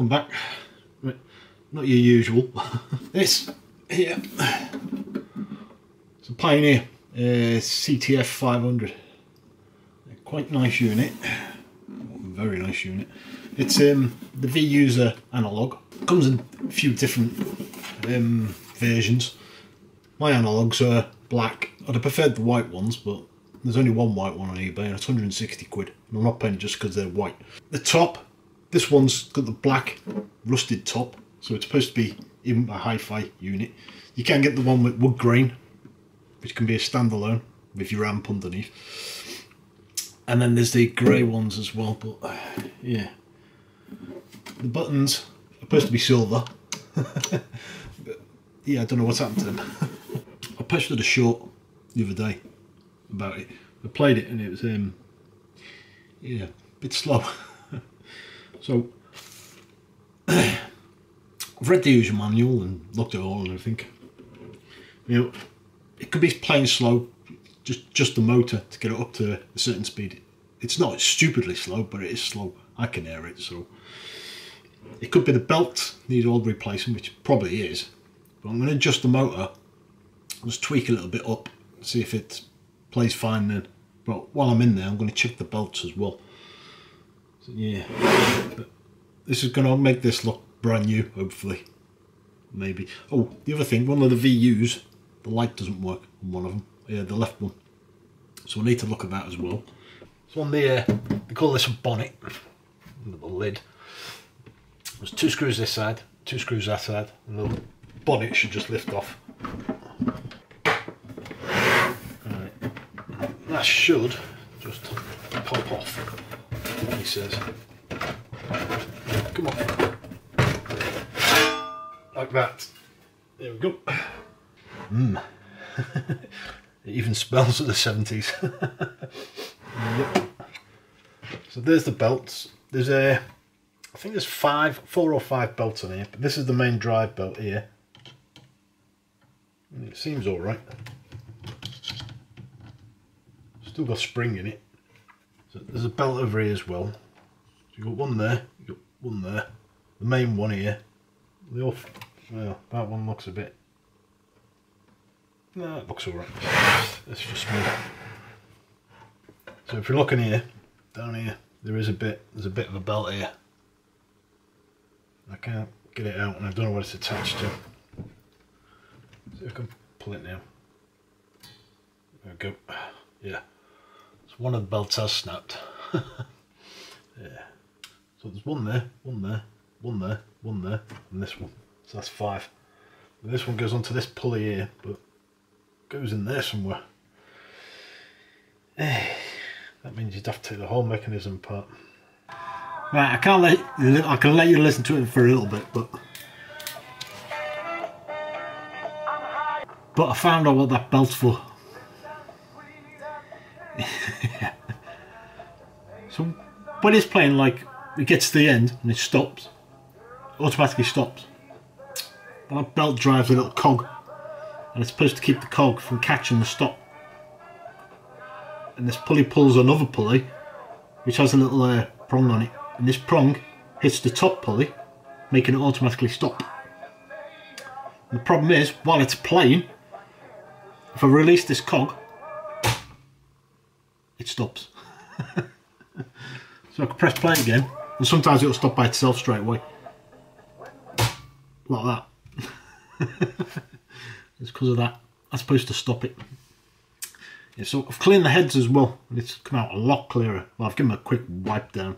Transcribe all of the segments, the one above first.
welcome back. Right, not your usual. This here, it's a Pioneer CT-F500. Quite nice unit, very nice unit. It's the V-User analog. Comes in a few different versions. My analogs are black. I'd have preferred the white ones, but there's only one white one on eBay and it's 160 quid. And I'm not paying just because they're white. The top, this one's got the black rusted top, so it's supposed to be even a hi-fi unit. You can get the one with wood grain, which can be a standalone with your amp underneath. And then there's the grey ones as well, but yeah. The buttons are supposed to be silver. But yeah, I don't know what's happened to them. I posted a short the other day about it. I played it and it was yeah, a bit slow. So I've read the user manual and looked at it all, and I think, you know, it could be playing slow, just the motor to get it up to a certain speed. It's not stupidly slow, but it is slow. I can hear it, so it could be the belt needs all replacing, which probably is. But I'm going to adjust the motor, just tweak a little bit up, see if it plays fine then. But while I'm in there, I'm going to check the belts as well. So yeah, but this is going to make this look brand new, hopefully. Maybe. Oh, the other thing, one of the VUs, the light doesn't work on one of them. Yeah, the left one. So I need to look at that as well. So on the, they call this a bonnet, the lid. There's 2 screws this side, 2 screws that side, and the bonnet should just lift off. Right. That should just pop off, he says. Come on. Like that. There we go. It even smells of the 70s. Yep. So there's the belts. There's I think there's 4 or 5 belts on here, but this is the main drive belt here. And it seems alright. Still got spring in it. So there's a belt over here as well. So you've got one there, you've got one there. The main one here. They all, well, that one looks a bit, no, it looks alright. That's just me. So if you're looking here, down here, there's a bit of a belt here. I can't get it out and I don't know what it's attached to. See if I can pull it now. There we go. Yeah. So one of the belts has snapped. Yeah. So there's one there, one there, one there, one there, and this one. So that's 5. And this one goes onto this pulley here, but goes in there somewhere. That means you'd have to take the whole mechanism apart. Right, I can let you listen to it for a little bit, but I found out what that belt's for. So when it's playing, like, it gets to the end and it stops, automatically stops. And that belt drives a little cog, and it's supposed to keep the cog from catching the stop. And this pulley pulls another pulley, which has a little prong on it. And this prong hits the top pulley, making it automatically stop. And the problem is, while it's playing, if I release this cog, it stops. So I can press play again, and sometimes it'll stop by itself straight away. Like that. It's because of that. I'm supposed to stop it. Yeah, so I've cleaned the heads as well, and it's come out a lot clearer. Well, I've given them a quick wipe down.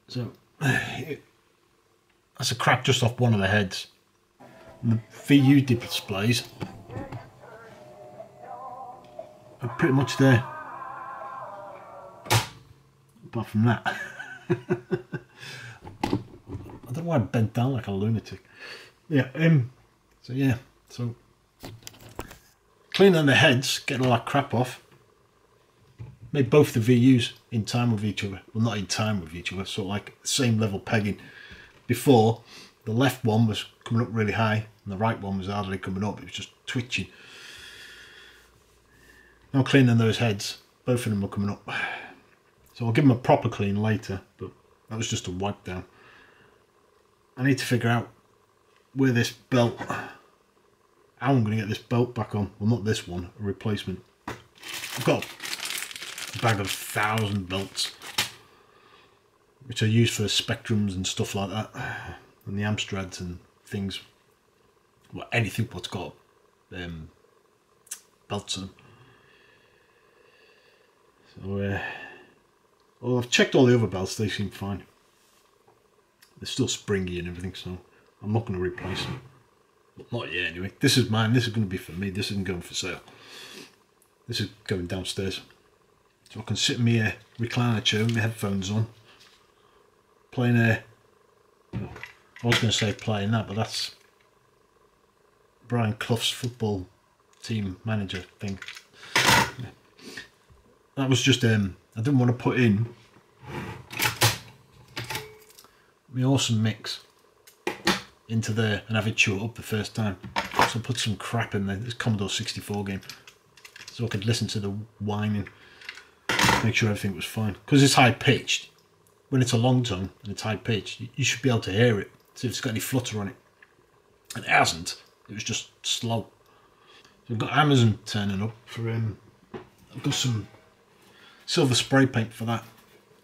So that's a crack just off one of the heads. And the VU displays are pretty much there. Apart from that. I don't know why I bent down like a lunatic. Yeah, so yeah, so cleaning the heads, getting all that crap off. Made both the VUs in time with each other. Well, not in time with each other, sort of like same level pegging. Before, the left one was coming up really high and the right one was hardly coming up, it was just twitching. Now cleaning those heads, both of them are coming up. So I'll give them a proper clean later, but that was just a wipe down. I need to figure out where this belt, how I'm going to get this belt back on. Well, not this one, a replacement. I've got a bag of 1,000 belts, which I use for spectrums and stuff like that, and the Amstrads and things. Well, anything what's got belts on. So, well, I've checked all the other belts, they seem fine. They're still springy and everything, so I'm not going to replace them. But not yet anyway. This is mine, this is going to be for me, this isn't going for sale. This is going downstairs. So I can sit in my recliner chair with my headphones on. Playing I was going to say playing that, but that's Brian Clough's football team manager thing. That was just, I didn't want to put in my awesome mix into there and have it chew it up the first time. So I put some crap in there, this Commodore 64 game, so I could listen to the whining, make sure everything was fine. Because it's high pitched, when it's a long tone and it's high pitched, you should be able to hear it, see if it's got any flutter on it. And it hasn't, it was just slow. So I've got Amazon turning up for, I've got some silver spray paint for that.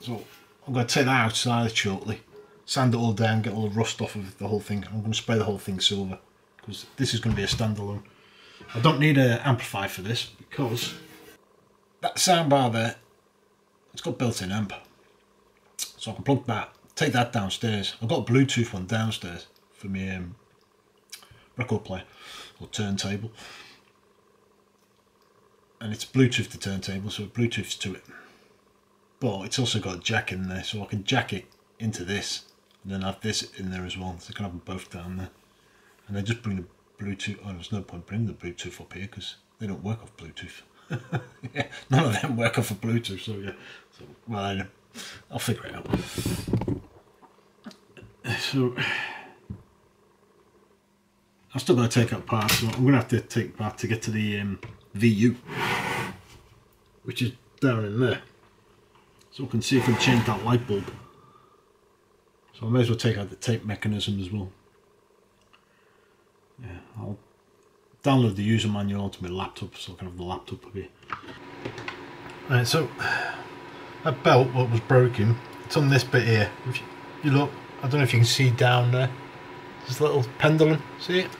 So I'm going to take that outside shortly, sand it all down, get all the rust off of the whole thing. I'm going to spray the whole thing silver because this is going to be a standalone. I don't need an amplifier for this because that soundbar there, it's got built-in amp. So I can plug that, take that downstairs. I've got a Bluetooth one downstairs for my record player or turntable. And it's Bluetooth to turntable, so it Bluetooths to it. But it's also got a jack in there, so I can jack it into this and then have this in there as well. So I can have them both down there. And then just bring the Bluetooth. Oh, there's no point bringing the Bluetooth up here because they don't work off Bluetooth. Yeah, none of them work off of Bluetooth, so yeah. So, well, I'll figure it out. So I've still got to take out parts, so I'm going to have to take part to get to the VU, which is down in there. So I can see if I can change that light bulb. So I may as well take out the tape mechanism as well. Yeah, I'll download the user manual onto my laptop so I can have the laptop up here. Right, so that belt, what was broken, it's on this bit here. If you look, I don't know if you can see down there, there's a little pendulum, see it?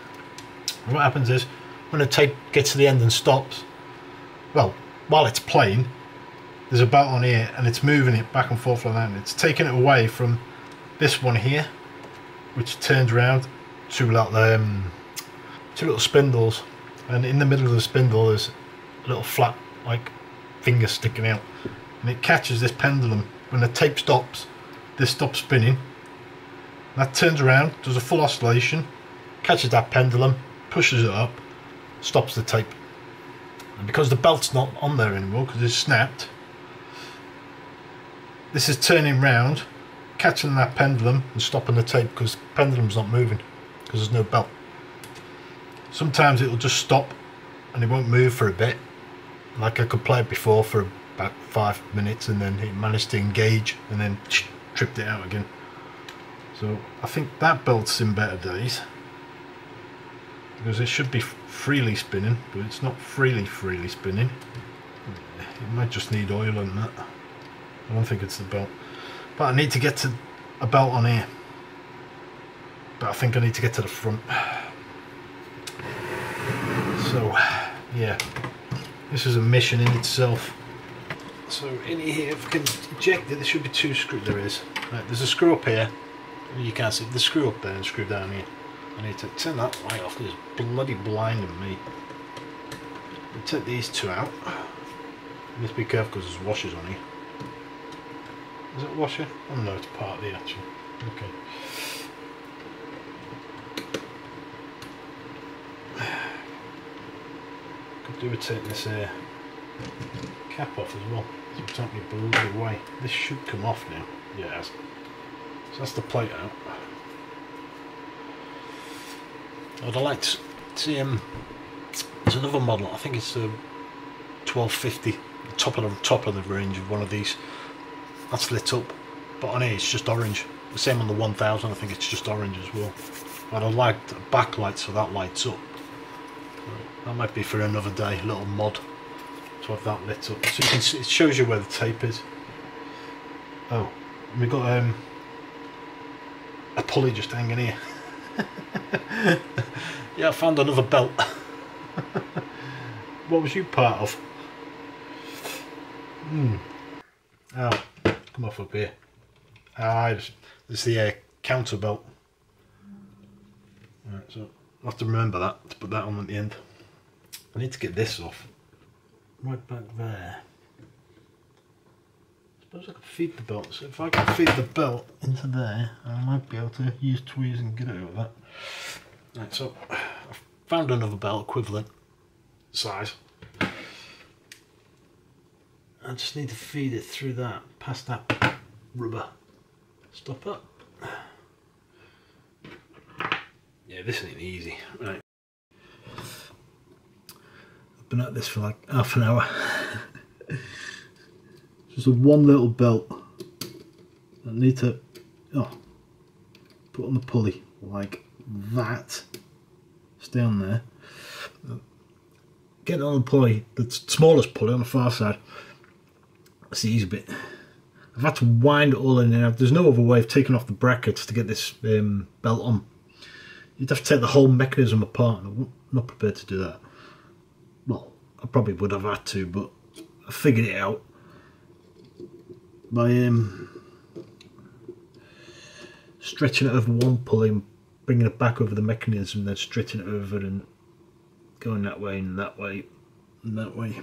And what happens is, when the tape gets to the end and stops, well, while it's playing, there's a belt on here and it's moving it back and forth like that, and it's taking it away from this one here, which turns around two little spindles, and in the middle of the spindle there's a little flat like finger sticking out, and it catches this pendulum. When the tape stops, this stops spinning, that turns around, does a full oscillation, catches that pendulum, pushes it up, stops the tape. And because the belt's not on there anymore because it's snapped, this is turning round, catching that pendulum and stopping the tape because the pendulum's not moving because there's no belt. Sometimes it'll just stop and it won't move for a bit, like I could play it before for about 5 minutes and then it managed to engage and then tripped it out again. So I think that belt's in better days because it should be freely spinning, but it's not freely spinning. It might just need oil on that. I don't think it's the belt, but I need to get to a belt on here, but I think I need to get to the front. So yeah, this is a mission in itself. So in here, if I can eject it, there should be 2 screws. There is. Right, there's a screw up here. You can't see the screw up there and screw down here. I need to turn that light off because it's bloody blinding me. I'll take these 2 out. You need to be careful because there's washers on here. Is it a washer? Oh no, it's part of the actual. Okay. Could do with taking this cap off as well. So it's not going to blow away. This should come off now. Yeah, it has. So that's the plate out. I'd like to see there's another model, I think it's a 1250, top of the range of one of these. That's lit up, but on here it's just orange. The same on the 1000, I think it's just orange as well. But I like the backlight so that lights up. That might be for another day, a little mod to have that lit up. So you can see, it shows you where the tape is. Oh, we got a pulley just hanging here. Yeah, I found another belt. What was you part of? Oh, come off up here. This is the counter belt. Right, so I'll have to remember that, to put that on at the end. I need to get this off. Right back there. I suppose I could feed the belt. So if I can feed the belt into there, I might be able to use tweezers and get out of that. Right, so I've found another belt equivalent size. I just need to feed it through that, past that rubber stopper. Yeah, this ain't easy. Right. I've been at this for like half an hour. Just a one little belt. I need to put on the pulley like that. Stay on there. Get it on the pulley, the smallest pulley on the far side. That's the easy bit. I've had to wind it all in and out. There's no other way of taking off the brackets to get this belt on. You'd have to take the whole mechanism apart, and I'm not prepared to do that. Well, I probably would have had to, but I figured it out by stretching it over one pulley and bringing it back over the mechanism, then stretching it over and going that way and that way and that way.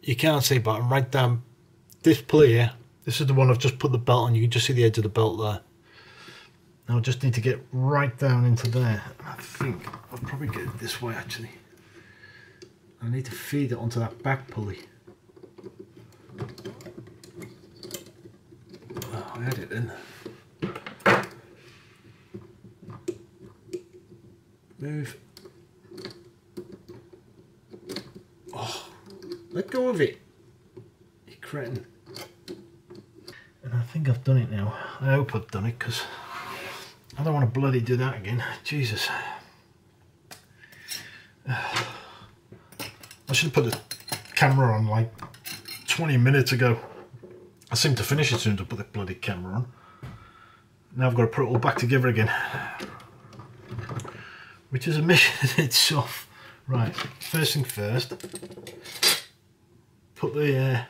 You can't see, but I'm right down this pulley here. This is the one I've just put the belt on. You can just see the edge of the belt there. Now I just need to get right down into there. I think I'll probably get it this way actually. I need to feed it onto that back pulley. Oh, I had it in. Move. Oh, let go of it, you cretin. And I think I've done it now. I hope I've done it, because I don't want to bloody do that again. Jesus. I should have put the camera on like 20 minutes ago. I seem to finish as soon as I put the bloody camera on. Now I've got to put it all back together again, which is a mission in itself. Right, first thing first, put the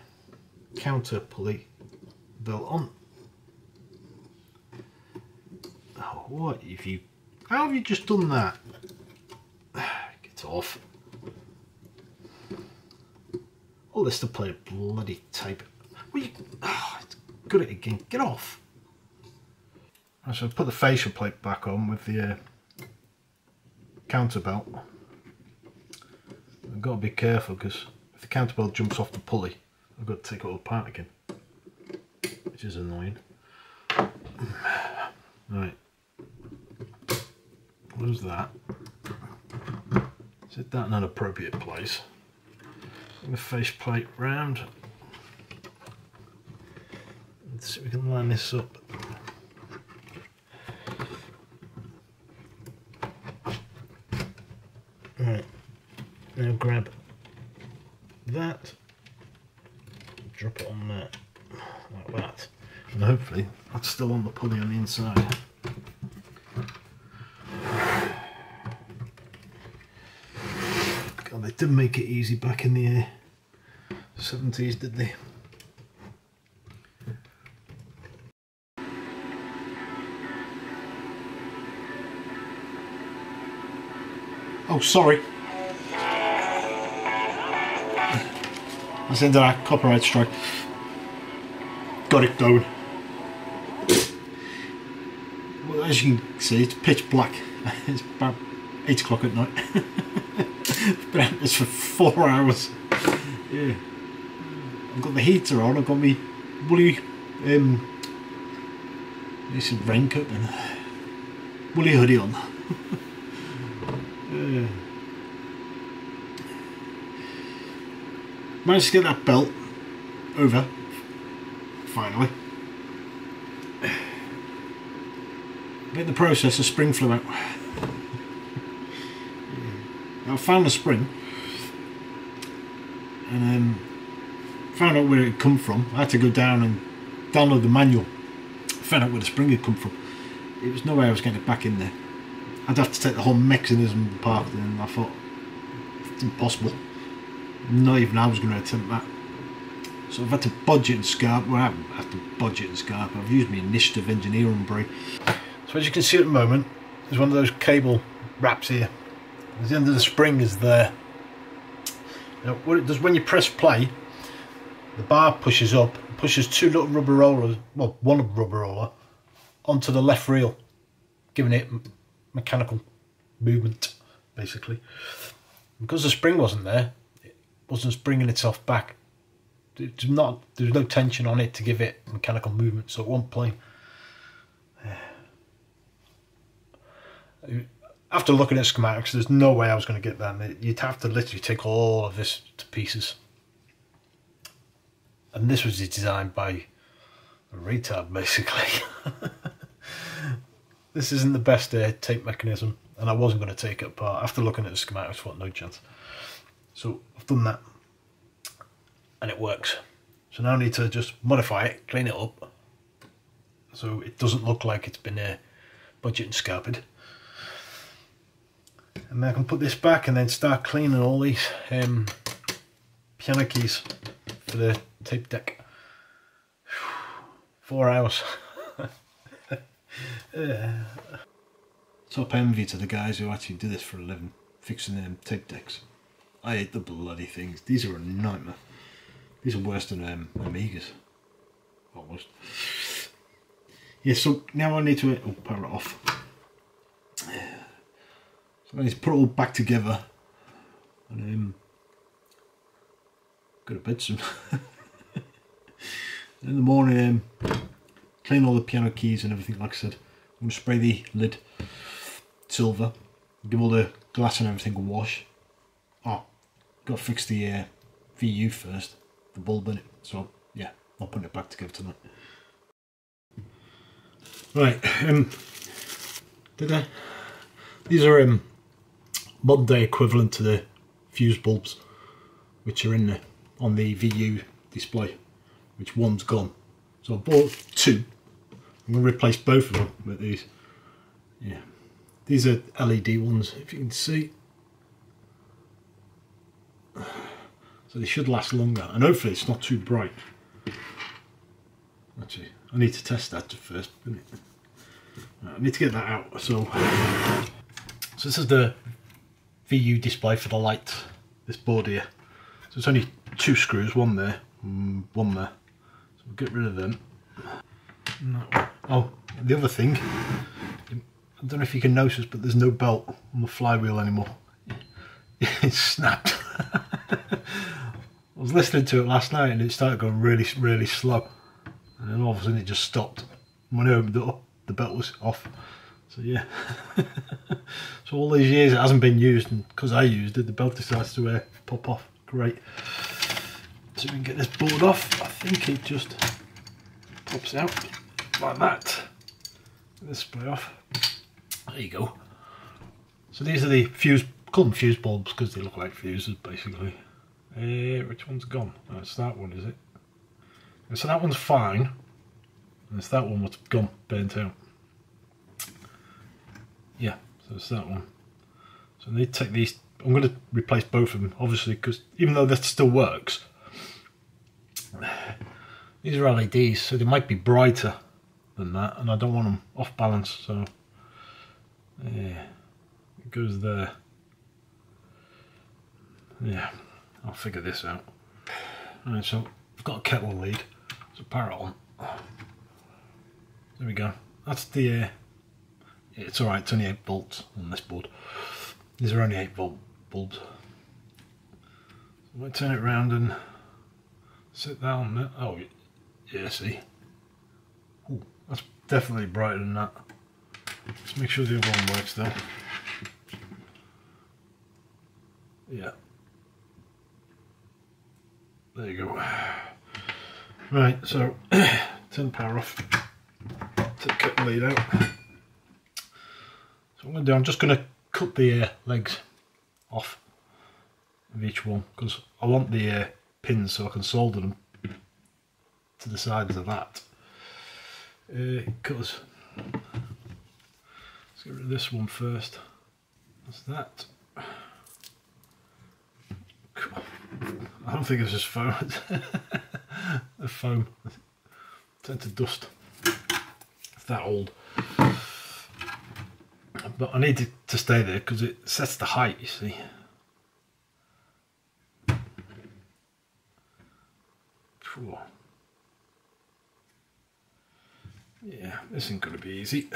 counter pulley belt on. Oh, what if you... How have you just done that? Get off. All this to play a bloody tape. Well, you... Oh, it's got it again. Get off. I should put the facial plate back on with the counter belt. I've got to be careful, because if the counter belt jumps off the pulley, I've got to take it all apart again, which is annoying. Right, what's that? Set that in an appropriate place. Bring the face plate round. Let's see if we can line this up. Right, now grab that, drop it on there, like that, and hopefully that's still on the pulley on the inside. God, they didn't make it easy back in the 70s, did they? Oh, sorry. That's the end of that copyright strike. Got it going. Well, as you can see, it's pitch black. It's about 8 o'clock at night. I've been at this for 4 hours. Yeah. I've got the heater on, I've got my woolly this is raincoat and woolly hoodie on. Managed to get that belt over finally. in the process, a spring flew out. I found the spring and found out where it had come from. I had to go down and download the manual, found out where the spring had come from. It was no way I was getting it back in there. I'd have to take the whole mechanism apart, and I thought it's impossible. Not even I was going to attempt that. So I've had to budget and scarp. Well, I haven't had to budget and scarp. I've used my initiative engineering brain. So as you can see at the moment, there's one of those cable wraps here. The end of the spring is there. Now, what it does when you press play, the bar pushes up, pushes two little rubber rollers, well, one rubber roller, onto the left reel, giving it mechanical movement, basically. Because the spring wasn't there, it wasn't springing itself back. There's no tension on it to give it mechanical movement, so it won't play. After looking at schematics, there's no way I was going to get that. You'd have to literally take all of this to pieces. And this was designed by a retard, basically. This isn't the best tape mechanism, and I wasn't going to take it apart. After looking at the schematics, I thought no chance. So I've done that, and it works. So now I need to just modify it, clean it up, so it doesn't look like it's been budget and scarped. And then I can put this back and then start cleaning all these piano keys for the tape deck. 4 hours. Top envy to the guys who actually do this for a living, fixing them tape decks. I hate the bloody things. These are a nightmare. These are worse than Amigas. Almost. Yeah, so now I need to power it off. So I need to put it all back together and go to bed soon. In the morning, clean all the piano keys and everything. Like I said, I'm going to spray the lid silver, give all the glass and everything a wash. Oh, got to fix the VU first, the bulb in it. So yeah, I'll put it back together tonight. Right, these are modern day equivalent to the fuse bulbs which are in on the VU display, which one's gone. So I bought two. I'm going to replace both of them with these. Yeah, these are LED ones, if you can see. So they should last longer, and hopefully it's not too bright. Actually, I need to test that first. Right, I need to get that out. So this is the VU display for the light. This board here. So it's only two screws, one there, one there. So we'll get rid of them. No. Oh, the other thing, I don't know if you can notice, but there's no belt on the flywheel anymore. It's snapped. I was listening to it last night and it started going really, really slow. And then all of a sudden it just stopped. When I opened it up, the belt was off. So yeah. So all these years it hasn't been used, and because I used it, the belt decides to pop off. Great. So we can get this board off. I think it just pops out like that. Get this spray off. There you go. So these are the fuse, call them fuse bulbs because they look like fuses basically. Which one's gone? Oh, it's that one, is it? And so that one's fine. And it's that one what's gone, burnt out. Yeah, so it's that one. So I need to take these. I'm going to replace both of them, obviously, because even though that still works, these are LEDs, so they might be brighter than that, and I don't want them off balance. So yeah, it goes there. Yeah, I'll figure this out. Alright, so I've got a kettle lead, so power it on. There we go. That's the. It's alright, it's only 8 volts on this board. These are only 8-volt bulbs. So I turn it around and set that on there. Oh, yeah, see? Ooh, that's definitely brighter than that. Let's make sure the other one works though. Yeah. There you go. Right, so turn the power off. Take the kettle lead out. what I'm going to do, I'm just going to cut the legs off of each one, because I want the pins so I can solder them to the sides of that. Cutters. Let's get rid of this one first. That's that. I don't think this is foam. The foam tend to dust. It's that old. But I need it to stay there because it sets the height, you see. Yeah, this isn't going to be easy.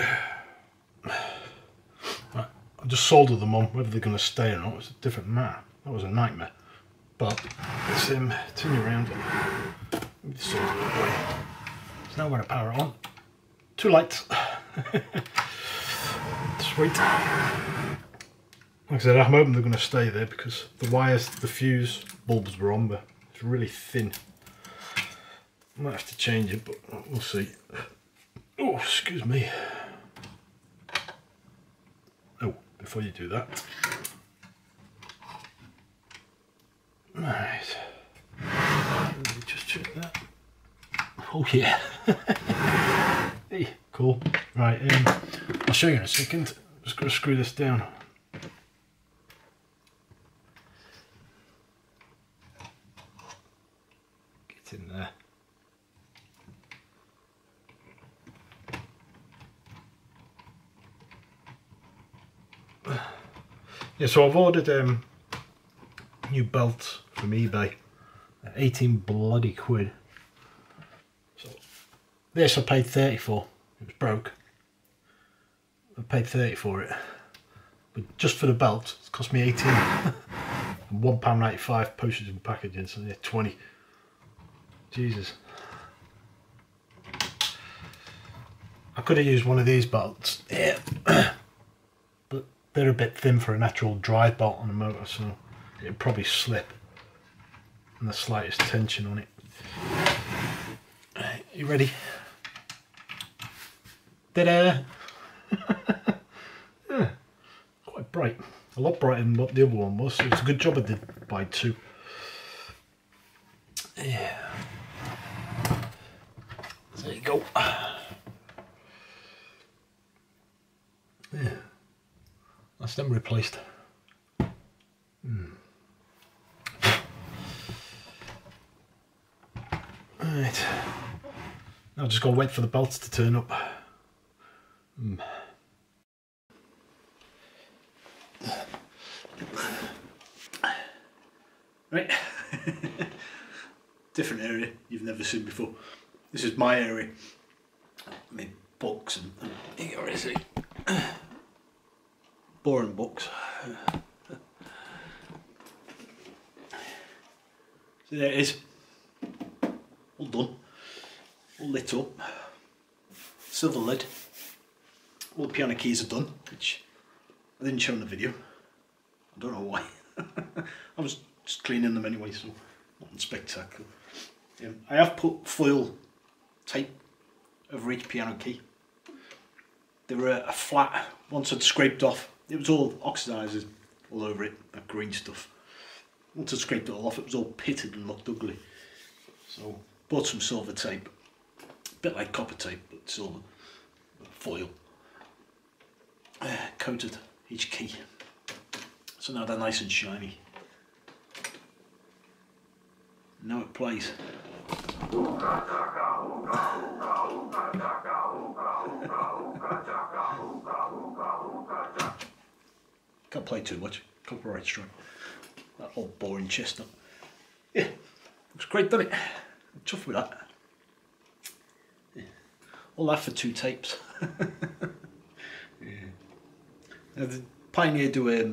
Right, I'll just solder them on, whether they're going to stay or not. It's a different matter. That was a nightmare. But let's turn you around. Move the solder away. So now I'm going to power it on. 2 lights. Sweet. Like I said, I'm hoping they're going to stay there because the wires, the fuse bulbs were on, but it's really thin. I might have to change it, but we'll see. Oh, excuse me. Oh, before you do that. Right. Let me just check that. Oh yeah. Hey, cool. Right, I'll show you in a second. I'm just going to screw this down. Get in there. Yeah, so I've ordered new belts from eBay. 18 bloody quid. So this I paid 30 for. It was broke. I paid 30 for it. But just for the belt, it's cost me 18. And £1.95 postage and packaging, so yeah, 20. Jesus. I could have used one of these belts. Yeah. But they're a bit thin for a natural drive belt on a motor, so it'd probably slip. And the slightest tension on it. Right, you ready? Ta-da! Yeah, quite bright. A lot brighter than what the other one was. So it's a good job I did buy 2. Yeah. There you go. Yeah. That's them replaced. Right. Now just gotta wait for the belts to turn up. Right. Different area you've never seen before. This is my area. I mean, books and here is it. Boring books. So there it is. All done. All lit up. Silver lid. All the piano keys are done, which I didn't show in the video. I don't know why. I was just cleaning them anyway, so nothing spectacular. I have put foil tape over each piano key. They were a flat, once I'd scraped off, it was all oxidized all over it, that green stuff. Once I'd scraped it all off, it was all pitted and looked ugly. So, bought some silver tape, a bit like copper tape, but silver, foil. Coated each key. So now they're nice and shiny. Now it plays. Can't play too much, copyright strike. That old boring chestnut. Yeah, looks great, doesn't it? I'm tough with that. Yeah. All that for 2 tapes. Yeah. Now the Pioneer do a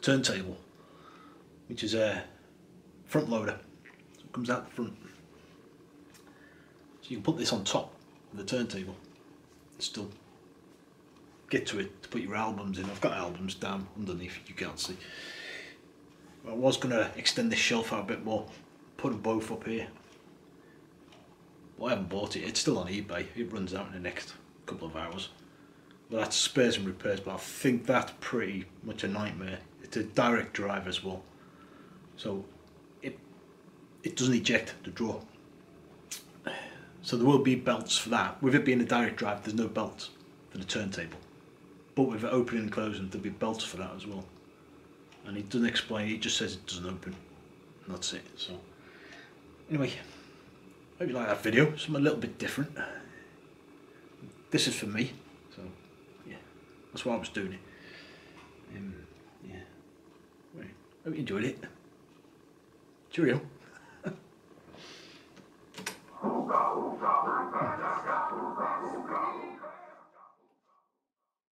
turntable, which is a front loader, so it comes out the front. So you can put this on top of the turntable and still get to it to put your albums in. I've got albums down underneath, you can't see. I was going to extend this shelf out a bit more, put them both up here. But I haven't bought it, it's still on eBay, it runs out in the next couple of hours. Well, that's spares and repairs, but I think that's pretty much a nightmare. It's a direct drive as well, so it doesn't eject the drawer. So there will be belts for that. With it being a direct drive, there's no belts for the turntable. But with it opening and closing, there'll be belts for that as well. And it doesn't explain, it just says it doesn't open. And that's it. So anyway, hope you like that video. Something a little bit different. This is for me. So yeah, that's why I was doing it. Yeah. Right. Hope you enjoyed it. Cheerio.